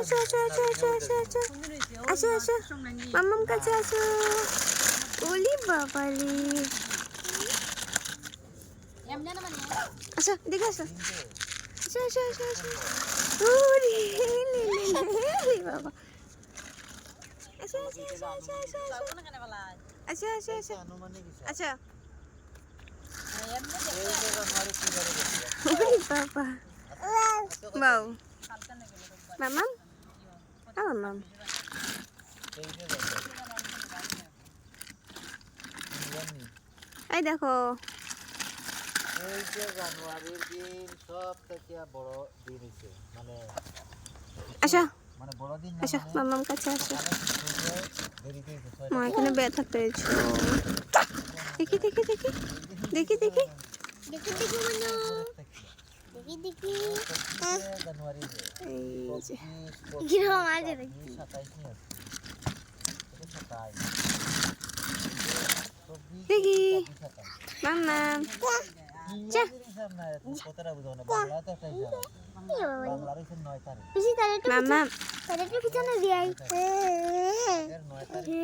আসো আসো আসো আসো আসো আসো আসো আসো মাম্মাম কাছে আসো ওলি বাবালি আসো দেখে আসো আসো আসো আসো আসো ওরে লে বাবা আসো আসো আসো আসো আসো আসো আসো আসো আচ্ছা ওরে বাবা বাউ মাম্মাম মাম্মাম এই দেখো এই যে জানুয়ারির দিন সব থেকে বড় দিন হইছে মানে আসো মানে বড় দিন না আসো মানে মাম্মাম কাছে আসো দেরিতে হইছে মা এখানে ব্যথা পেয়েছো দেখি দেখি দেখি দেখি দেখি দেখি দেখি মনো দেখি দেখি জানুয়ারি এই যে কিরকম আছে দেখি 27 নি আছে এটা 27 দেখি মাম্মাম যা কতটা বুঝো না বাংলা তো একটা হিসাব আছে বাংলার হইছে 9 তারিখ বেশি তাহলে একটু মাম্মাম পিছনে দিয়ে আই 9 তারিখ